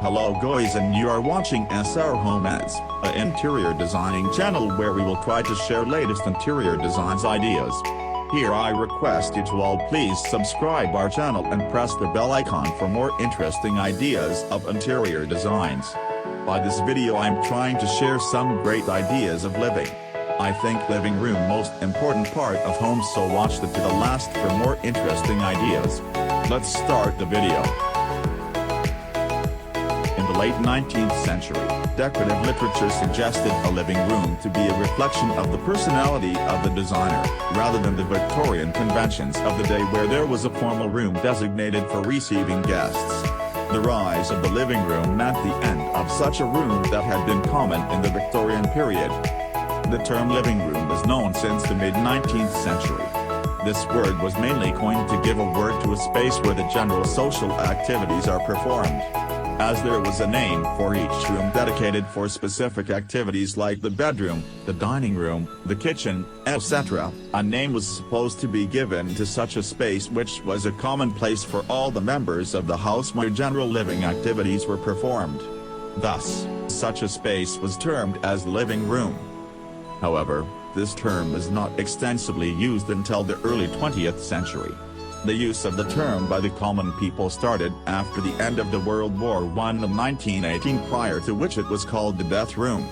Hello guys, and you are watching SR Home Ads, an interior designing channel where we will try to share latest interior designs ideas. Here I request you to all please subscribe our channel and press the bell icon for more interesting ideas of interior designs. By this video I'm trying to share some great ideas of living. I think living room most important part of home, so watch it to the last for more interesting ideas. Let's start the video. In the late 19th century, decorative literature suggested a living room to be a reflection of the personality of the designer, rather than the Victorian conventions of the day where there was a formal room designated for receiving guests. The rise of the living room meant the end of such a room that had been common in the Victorian period. The term living room is known since the mid-19th century. This word was mainly coined to give a word to a space where the general social activities are performed. As there was a name for each room dedicated for specific activities like the bedroom, the dining room, the kitchen, etc., a name was supposed to be given to such a space, which was a common place for all the members of the house where general living activities were performed. Thus, such a space was termed as the living room. However, this term is not extensively used until the early 20th century. The use of the term by the common people started after the end of the World War I of 1918, prior to which it was called the death room.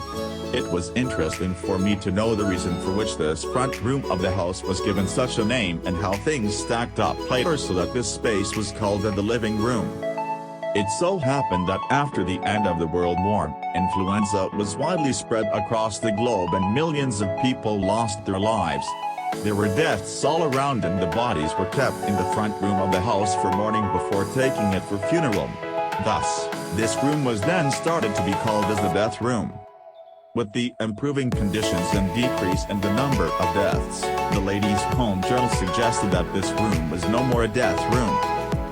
It was interesting for me to know the reason for which this front room of the house was given such a name and how things stacked up later so that this space was called the living room. It so happened that after the end of the World War, influenza was widely spread across the globe and millions of people lost their lives. There were deaths all around, and the bodies were kept in the front room of the house for mourning before taking it for funeral. Thus, this room was then started to be called as the death room. With the improving conditions and decrease in the number of deaths, the Ladies' Home Journal suggested that this room was no more a death room,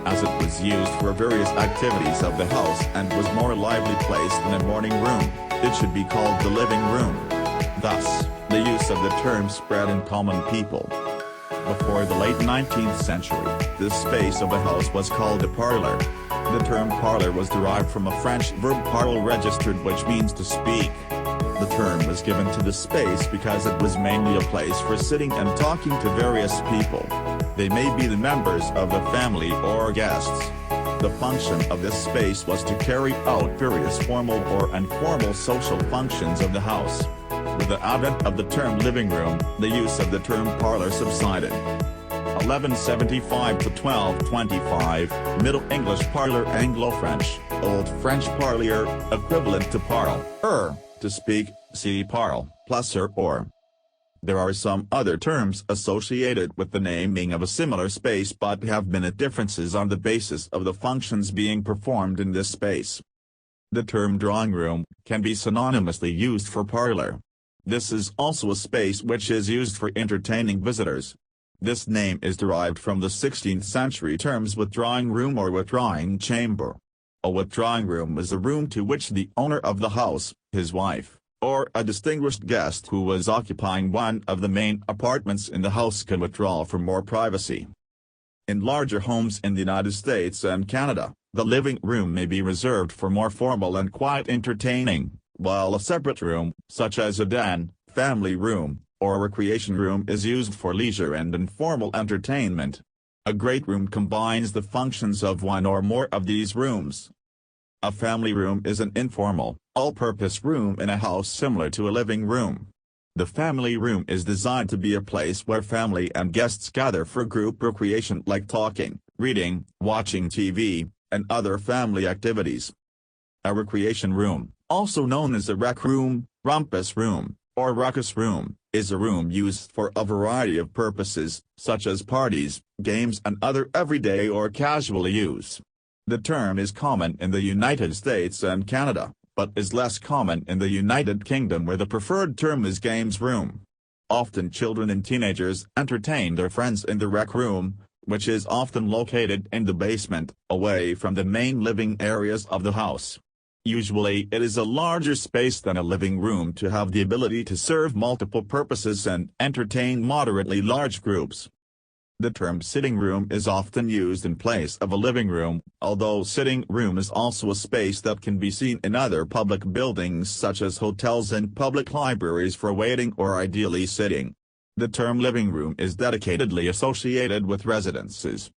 as it was used for various activities of the house and was more lively placed in a mourning room. It should be called the living room. Thus, the use of the term spread in common people. Before the late 19th century, this space of a house was called a parlor. The term parlor was derived from a French verb parler registered, which means to speak. The term was given to the space because it was mainly a place for sitting and talking to various people. They may be the members of the family or guests. The function of this space was to carry out various formal or informal social functions of the house. With the advent of the term living room, the use of the term parlor subsided. 1175 to 1225, Middle English parlor, Anglo-French, Old French parlier, equivalent to parle, to speak, see parle, plus or. There are some other terms associated with the naming of a similar space, but have been differences on the basis of the functions being performed in this space. The term drawing room can be synonymously used for parlor. This is also a space which is used for entertaining visitors. This name is derived from the 16th century terms withdrawing room or withdrawing chamber. A withdrawing room is a room to which the owner of the house, his wife, or a distinguished guest who was occupying one of the main apartments in the house can withdraw for more privacy. In larger homes in the United States and Canada, the living room may be reserved for more formal and quiet entertaining, while a separate room, such as a den, family room, or recreation room, is used for leisure and informal entertainment. A great room combines the functions of one or more of these rooms. A family room is an informal, all-purpose room in a house similar to a living room. The family room is designed to be a place where family and guests gather for group recreation like talking, reading, watching TV, and other family activities. A recreation room, also known as a rec room, rumpus room, or ruckus room, is a room used for a variety of purposes, such as parties, games, and other everyday or casual use. The term is common in the United States and Canada, but is less common in the United Kingdom, where the preferred term is games room. Often children and teenagers entertain their friends in the rec room, which is often located in the basement, away from the main living areas of the house. Usually it is a larger space than a living room to have the ability to serve multiple purposes and entertain moderately large groups. The term sitting room is often used in place of a living room, although sitting room is also a space that can be seen in other public buildings such as hotels and public libraries for waiting or ideally sitting. The term living room is dedicatedly associated with residences,